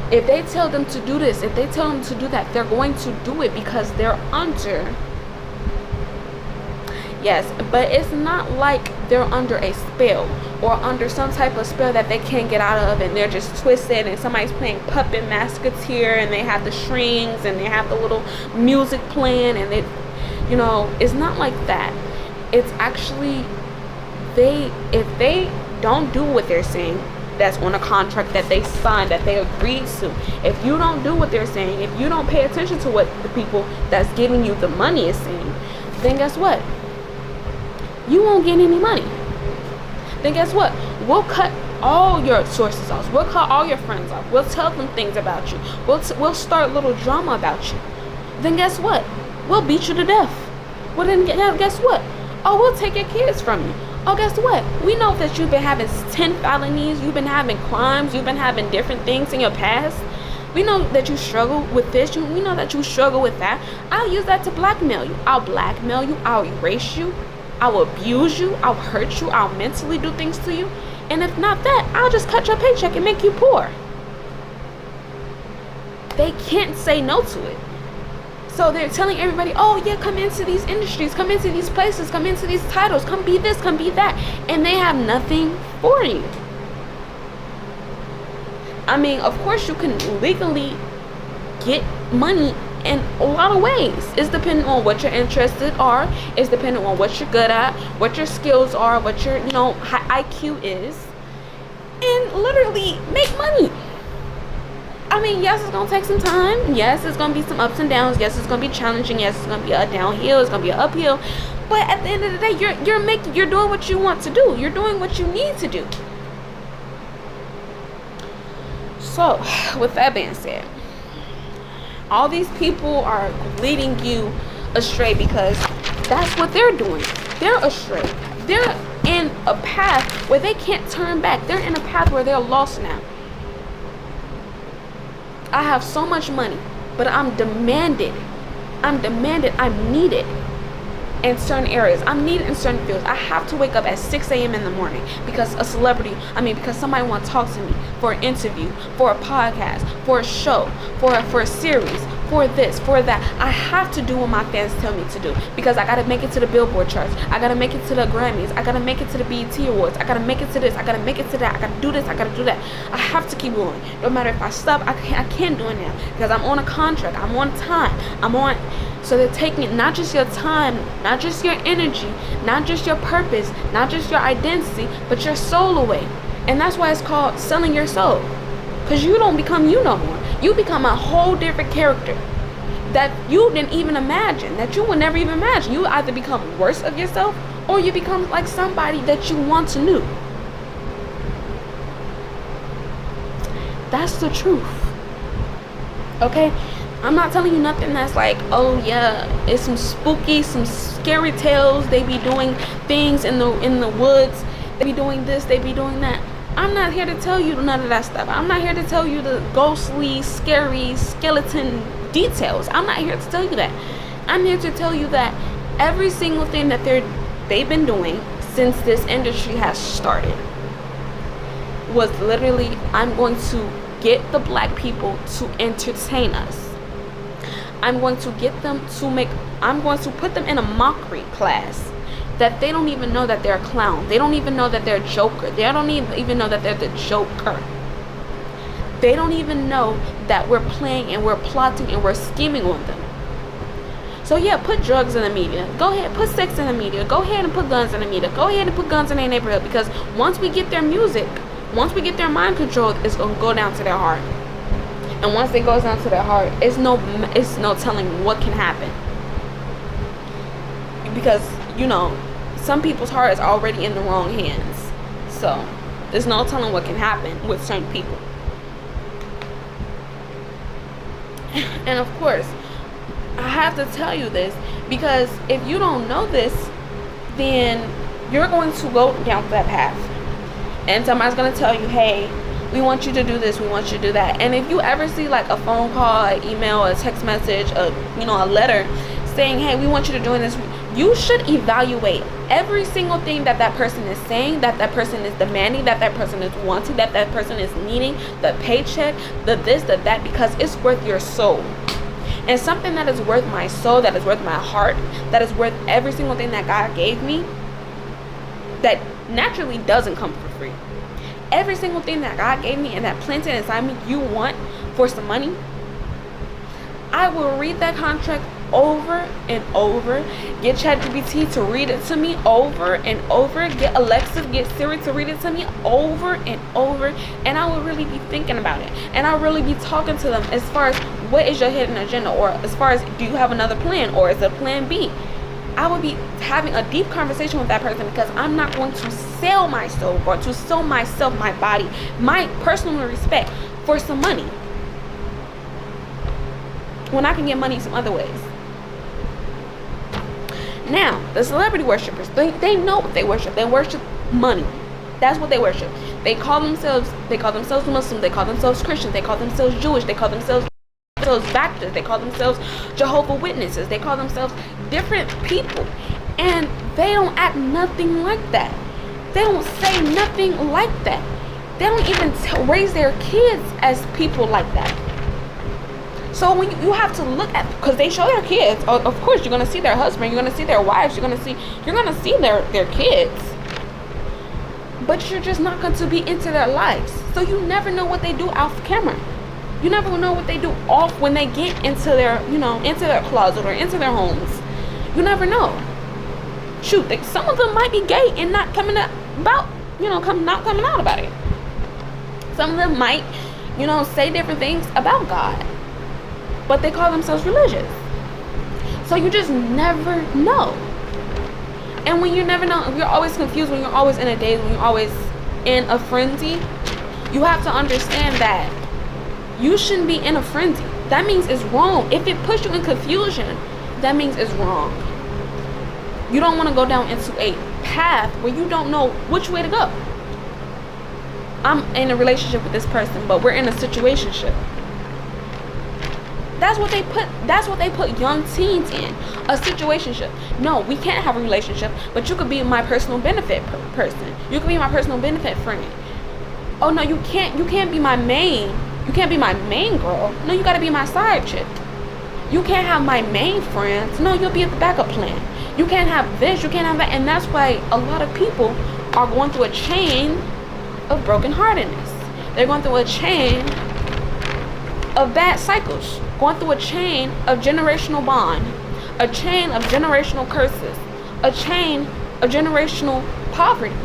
if they tell them to do this, if they tell them to do that, they're going to do it because they're under. Yes, but it's not like they're under a spell or under some type of spell that they can't get out of, and they're just twisted, and somebody's playing puppet masketeer, and they have the strings and they have the little music playing, and it's not like that. It's actually, if they don't do what they're saying, that's on a contract that they signed, that they agreed to. If you don't do what they're saying, if you don't pay attention to what the people that's giving you the money is saying, then guess what? You won't get any money. Then guess what? We'll cut all your sources off. We'll cut all your friends off. We'll tell them things about you. We'll start little drama about you. Then guess what? We'll beat you to death. Well, then guess what? Oh, we'll take your kids from you. Oh, guess what? We know that you've been having 10 felonies. You've been having crimes. You've been having different things in your past. We know that you struggle with this. We know that you struggle with that. I'll use that to blackmail you. I'll blackmail you. I'll erase you. I'll abuse you. I'll hurt you. I'll mentally do things to you. And if not that, I'll just cut your paycheck and make you poor. They can't say no to it. So they're telling everybody, oh yeah, come into these industries, come into these places, come into these titles, come be this, come be that. And they have nothing for you. I mean, of course you can legally get money in a lot of ways. It's depending on what your interests are. It's depending on what you're good at, what your skills are, what your, IQ is. And literally make money. I mean, yes, it's gonna take some time. Yes, it's gonna be some ups and downs. Yes, it's gonna be challenging. Yes, it's gonna be a downhill. It's gonna be an uphill. But at the end of the day, you're doing what you want to do. You're doing what you need to do. So, with that being said, all these people are leading you astray because that's what they're doing. They're astray. They're in a path where they can't turn back. They're in a path where they're lost now. I have so much money, but I'm demanded. I'm needed in certain areas. I'm needed in certain fields. I have to wake up at 6 a.m. in the morning because because somebody wants to talk to me for an interview, for a podcast, for a show, for a series, for this, for that. I have to do what my fans tell me to do because I got to make it to the Billboard charts. I got to make it to the Grammys. I got to make it to the BET Awards. I got to make it to this. I got to make it to that. I got to do this. I got to do that. I have to keep going. No matter if I stop, I can't do it now because I'm on a contract. I'm on time. So they're taking not just your time, not just your energy, not just your purpose, not just your identity, but your soul away. And that's why it's called selling your soul. Because you don't become you no more. You become a whole different character that you didn't even imagine, that you would never even imagine. You either become worse of yourself or you become like somebody that you once knew. That's the truth. Okay? I'm not telling you nothing that's like, oh yeah, it's some spooky, some scary tales. They be doing things in the woods. They be doing this, they be doing that. I'm not here to tell you none of that stuff. I'm not here to tell you the ghostly, scary, skeleton details. I'm not here to tell you that. I'm here to tell you that every single thing that they've been doing since this industry has started was literally, I'm going to get the black people to entertain us. I'm going to put them in a mockery class that they don't even know that they're a clown. They don't even know that they're a joker. They don't even know that they're the joker. They don't even know that we're playing and we're plotting and we're scheming on them. So yeah, put drugs in the media. Go ahead, put sex in the media. Go ahead and put guns in the media. Go ahead and put guns in their neighborhood, because once we get their music, once we get their mind controlled, it's going to go down to their heart. And once it goes down to their heart, it's no telling what can happen. Because, some people's heart is already in the wrong hands. So, there's no telling what can happen with certain people. And of course, I have to tell you this, because if you don't know this, then you're going to go down that path. And somebody's going to tell you, hey, we want you to do this, we want you to do that. And if you ever see like a phone call, an email, a text message, a letter saying, hey, we want you to do this, you should evaluate every single thing that person is saying, that person is demanding, that person is wanting, that person is needing, the paycheck, the this, the that, because it's worth your soul. And something that is worth my soul, that is worth my heart, that is worth every single thing that God gave me, that naturally doesn't come for free. Every single thing that God gave me and that planted inside me, you want for some money, I will read that contract over and over, get ChatGPT to read it to me over and over, get Alexa, get Siri to read it to me over and over, and I will really be thinking about it, and I'll really be talking to them as far as what is your hidden agenda, or as far as do you have another plan, or is it plan B? I will be having a deep conversation with that person, because I'm not going to sell my soul or to sell myself, my body, my personal respect for some money, when I can get money some other ways. Now, the celebrity worshipers, they know what they worship. They worship money. That's what they worship. They call themselves Muslims, they call themselves Christians, they call themselves Jewish, they call themselves Baptists, they call themselves Jehovah's Witnesses, they call themselves different people. And they don't act nothing like that. They don't say nothing like that. They don't even raise their kids as people like that. So when you have to look at, because they show their kids, of course you're gonna see their husband, you're gonna see their wives, you're gonna see their kids, but you're just not going to be into their lives. So you never know what they do off camera. You never know what they do off when they get into their, into their closet or into their homes. You never know. Shoot, some of them might be gay and not coming out about, not coming out about it. Some of them might, say different things about God, but they call themselves religious. So you just never know. And when you never know, you're always confused, when you're always in a daze, when you're always in a frenzy, you have to understand that you shouldn't be in a frenzy. That means it's wrong. If it puts you in confusion, that means it's wrong. You don't want to go down into a path where you don't know which way to go. I'm in a relationship with this person, but we're in a situationship. That's what they put young teens in, a situationship. No, we can't have a relationship, but you could be my personal benefit person. You could be my personal benefit friend. Oh no, you can't be my main. You can't be my main girl. No, you gotta be my side chick. You can't have my main friends. No, you'll be at the backup plan. You can't have this, you can't have that. And that's why a lot of people are going through a chain of brokenheartedness. They're going through a chain of bad cycles, going through a chain of generational bond, a chain of generational curses, a chain of generational poverty,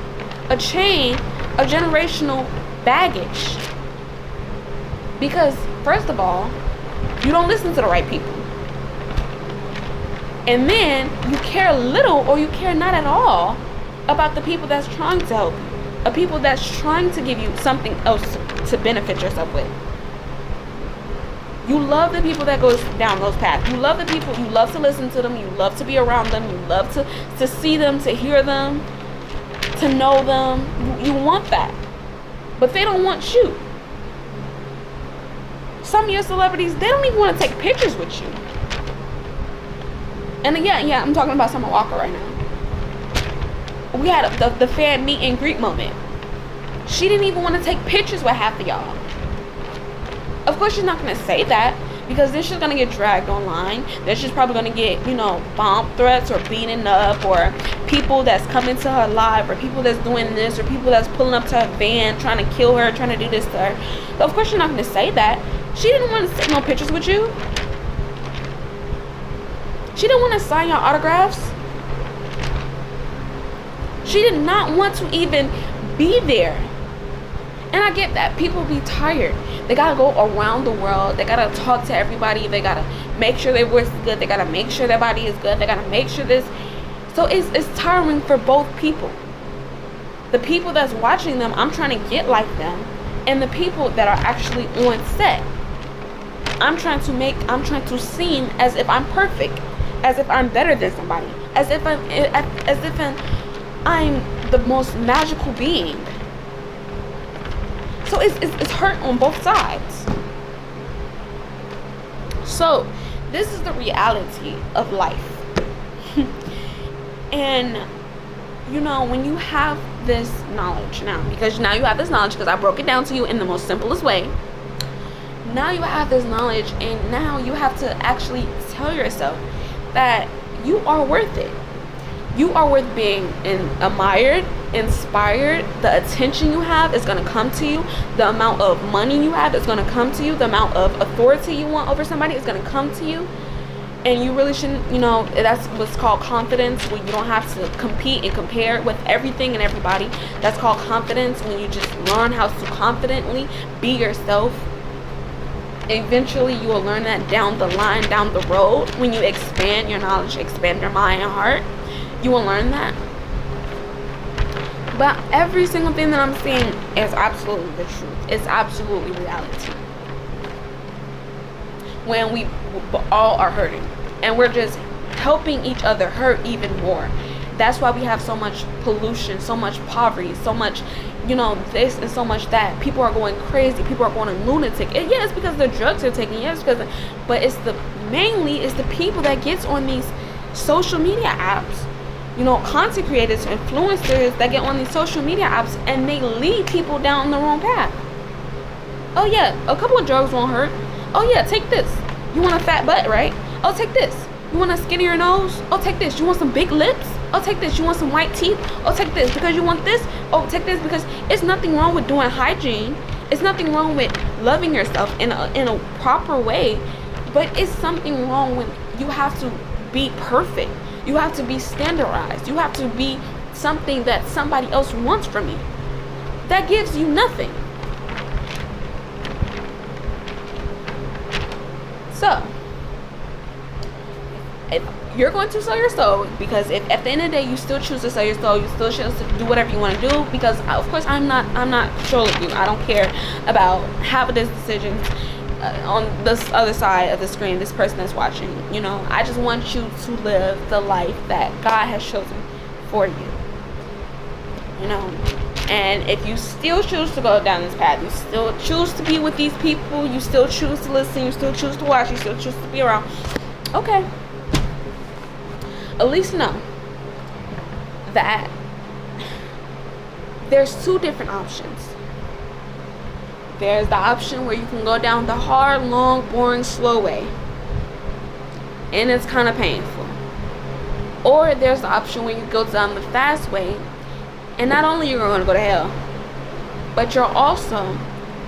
a chain of generational baggage. Because, first of all, you don't listen to the right people. And then you care little or you care not at all about the people that's trying to help you, a people that's trying to give you something else to benefit yourself with. You love the people that goes down those paths. You love the people, you love to listen to them, you love to be around them, you love to see them, to hear them, to know them. You want that. But they don't want you. Some of your celebrities, they don't even want to take pictures with you. And again, I'm talking about Summer Walker right now. We had the fan meet and greet moment. She didn't even want to take pictures with half of y'all. Of course, she's not going to say that, because then she's going to get dragged online. Then she's probably going to get, bomb threats or beaten up, or people that's coming to her live, or people that's doing this, or people that's pulling up to her van, trying to kill her, trying to do this to her. So, of course, she's not going to say that. She didn't want to take no pictures with you. She didn't want to sign your autographs. She did not want to even be there. And I get that. People be tired. They gotta go around the world. They gotta talk to everybody. They gotta make sure their voice is good. They gotta make sure their body is good. They gotta make sure this. So it's tiring for both people. The people that's watching them, I'm trying to get like them. And the people that are actually on set, I'm trying to seem as if I'm perfect, as if I'm better than somebody, as if I'm the most magical being. So it's hurt on both sides. So this is the reality of life. And when you have this knowledge now, because now you have this knowledge, because I broke it down to you in the most simplest way. Now you have this knowledge, and now you have to actually tell yourself that you are worth it. You are worth being admired, inspired. The attention you have is going to come to you. The amount of money you have is going to come to you. The amount of authority you want over somebody is going to come to you. And you really shouldn't, that's what's called confidence, when you don't have to compete and compare with everything and everybody. That's called confidence, when you just learn how to confidently be yourself. Eventually you will learn that down the line, down the road, when you expand your knowledge, expand your mind and heart. You will learn that. But every single thing that I'm saying is absolutely the truth. It's absolutely reality. When we all are hurting, and we're just helping each other hurt even more. That's why we have so much pollution, so much poverty, so much, this and so much that. People are going crazy. People are going lunatic. And yeah, it's because the drugs are taking. Yes, but it's mainly the people that gets on these social media apps. Content creators, influencers that get on these social media apps, and they lead people down the wrong path. Oh yeah, a couple of drugs won't hurt. Oh yeah, take this. You want a fat butt, right? Oh, take this. You want a skinnier nose? Oh, take this. You want some big lips? Oh, take this. You want some white teeth? Oh, take this. Because you want this? Oh, take this. Because it's nothing wrong with doing hygiene. It's nothing wrong with loving yourself in a proper way. But it's something wrong when you have to be perfect. You have to be standardized. You have to be something that somebody else wants from you. That gives you nothing. So, if you're going to sell your soul, because if at the end of the day you still choose to sell your soul, you still choose to do whatever you want to do, because of course I'm not controlling you. I don't care about having this decision on this other side of the screen, this person that's watching. You know, I just want you to live the life that God has chosen for you. You know, and if you still choose to go down this path, you still choose to be with these people, you still choose to listen, you still choose to watch, you still choose to be around, okay, at least know that there's two different options. There's the option where you can go down the hard, long, boring, slow way, and it's kind of painful. Or there's the option where you go down the fast way, and not only you're going to go to hell, but you're also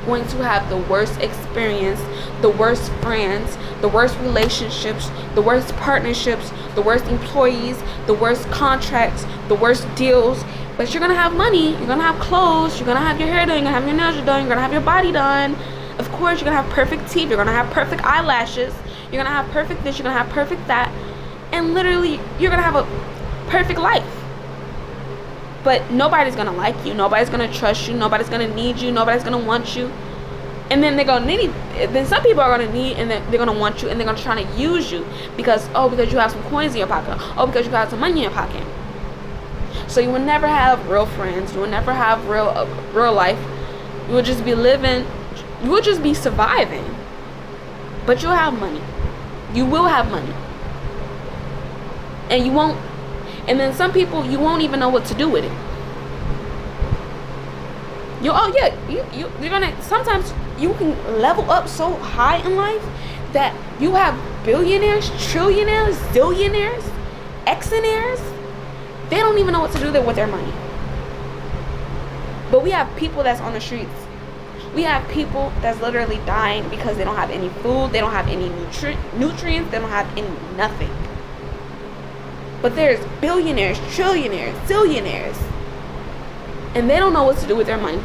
going to have the worst experience, the worst friends, the worst relationships, the worst partnerships, the worst employees, the worst contracts, the worst deals. But you're going to have money, you're going to have clothes, you're going to have your hair done, you're going to have your nails done, you're going to have your body done. Of course, you're going to have perfect teeth, you're going to have perfect eyelashes, you're going to have perfect this, you're going to have perfect that. And literally, you're going to have a perfect life. But nobody's going to like you. Nobody's going to trust you. Nobody's going to need you. Nobody's going to want you. And then they're going to need, then some people are going to need, and then they're going to want you, and they're going to try to use you because you have some coins in your pocket. Oh, because you have some money in your pocket. So you will never have real friends. You will never have real life. You will just be living, you will just be surviving. But you'll have money. You will have money. And you won't. And then some people, you won't even know what to do with it. You're gonna, sometimes you can level up so high in life that you have billionaires, trillionaires, zillionaires, exonaires. They don't even know what to do with their money. But we have people that's on the streets. We have people that's literally dying because they don't have any food, they don't have any nutrients, they don't have any nothing. But there's billionaires, trillionaires, zillionaires, and they don't know what to do with their money.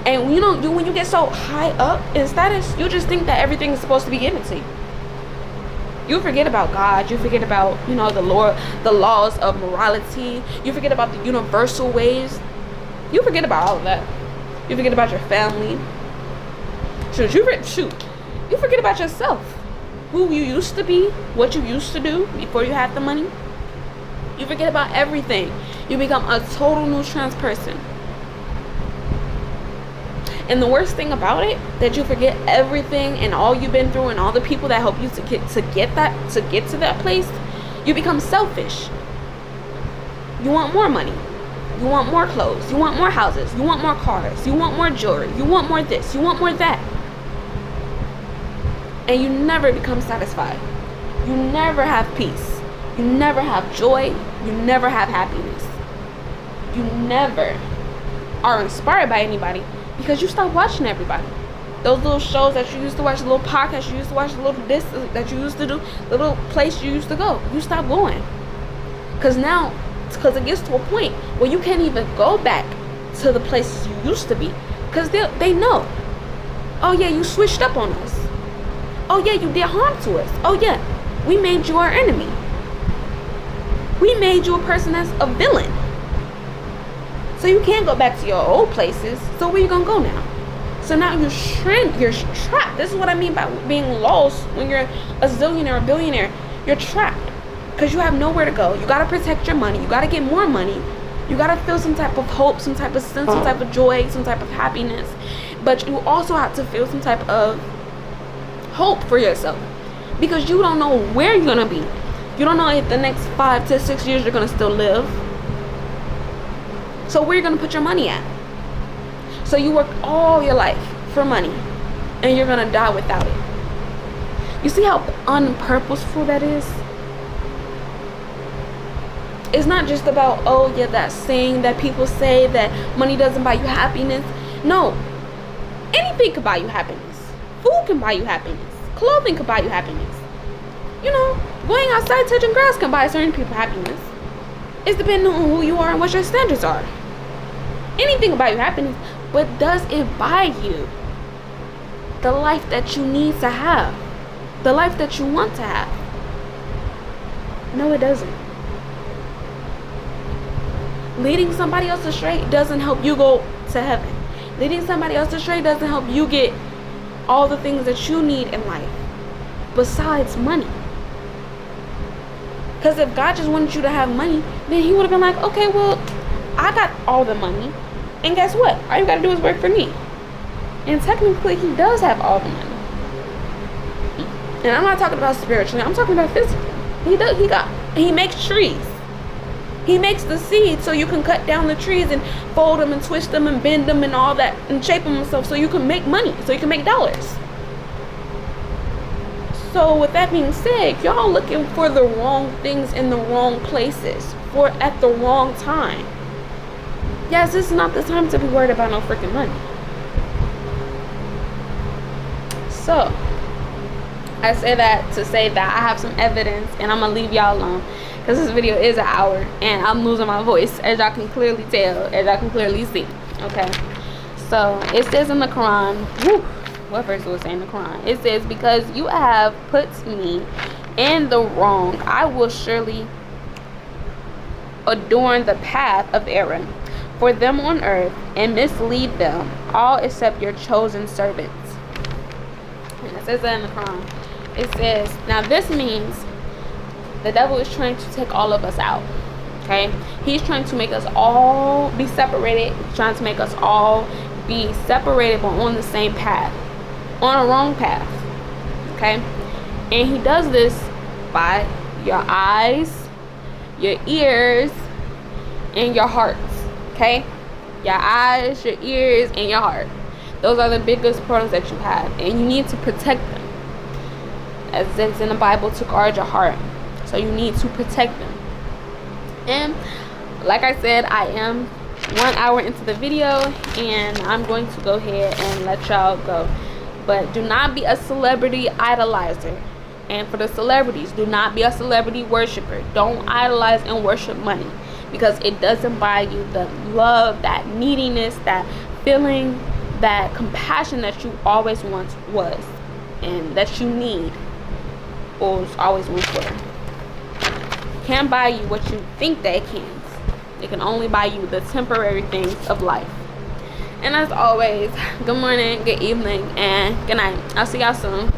And when you get so high up in status, you just think that everything is supposed to be given to you. You forget about God. You forget about, the laws of morality. You forget about the universal ways. You forget about all of that. You forget about your family. You forget about yourself. Who you used to be, what you used to do before you had the money. You forget about everything. You become a total new trans person. And the worst thing about it, that you forget everything and all you've been through and all the people that help you to get to that place. You become selfish. You want more money. You want more clothes. You want more houses. You want more cars. You want more jewelry. You want more this. You want more that. And you never become satisfied. You never have peace. You never have joy. You never have happiness. You never are inspired by anybody because you stop watching everybody. Those little shows that you used to watch, the little podcasts you used to watch, the little this that you used to do, the little place you used to go, you stop going. Because it gets to a point where you can't even go back to the places you used to be. Because they know, oh yeah, you switched up on us. Oh yeah, you did harm to us. Oh yeah, we made you our enemy. We made you a person that's a villain. So you can't go back to your old places. So where you gonna go now? So now you're trapped. This is what I mean by being lost when you're a zillionaire or billionaire. You're trapped because you have nowhere to go. You gotta protect your money. You gotta get more money. You gotta feel some type of hope, some type of sense, some type of joy, some type of happiness. But you also have to feel some type of hope for yourself because you don't know where you're gonna be. You don't know if the next 5 to 6 years you're gonna still live. So where you're gonna put your money at? So you work all your life for money. and you're gonna die without it. You see how unpurposeful that is? It's not just about, oh yeah, that saying that people say that money doesn't buy you happiness. No, anything can buy you happiness. Food can buy you happiness. Clothing can buy you happiness. You know, going outside touching grass can buy certain people happiness. It's depending on who you are and what your standards are. Anything can buy you happiness, but does it buy you the life that you need to have? The life that you want to have? No, it doesn't. Leading somebody else astray doesn't help you go to heaven. Leading somebody else astray doesn't help you get all the things that you need in life besides money. Because if God just wanted you to have money, then he would have been like, okay, well, I got all the money, and guess what? All you gotta do is work for me. And technically, he does have all the money. And I'm not talking about spiritually, I'm talking about physically. He makes trees. He makes the seeds so you can cut down the trees and fold them and twist them and bend them and all that and shape them and stuff so you can make money, so you can make dollars. So with that being said, y'all looking for the wrong things in the wrong places or at the wrong time. Yes, this is not the time to be worried about no freaking money. So I say that to say that I have some evidence, and I'm gonna leave y'all alone because this video is an hour and I'm losing my voice, as y'all can clearly tell, as y'all can clearly see. Okay, so it says in the Quran, what verse was saying in the Quran? It says, because you have put me in the wrong, I will surely adorn the path of error for them on earth and mislead them all except your chosen servants. And it says that in the Quran. It says, now this means the devil is trying to take all of us out. Okay, he's trying to make us all be separated. He's trying to make us all be separated but on the same path, on a wrong path. Okay, and he does this by your eyes, your ears, and your hearts. Okay, your eyes, your ears, and your heart. Those are the biggest portals that you have, and you need to protect them. As it's in the Bible, to guard your heart. So you need to protect them. And like I said, I am 1 hour into the video, and I'm going to go ahead and let y'all go. But do not be a celebrity idolizer. And for the celebrities, do not be a celebrity worshiper. Don't idolize and worship money, because it doesn't buy you the love, that neediness, that feeling, that compassion that you always once was, and that you need, or always once were. Can't buy you what you think that it can. It can only buy you the temporary things of life. And as always, good morning, good evening, and good night. I'll see y'all soon.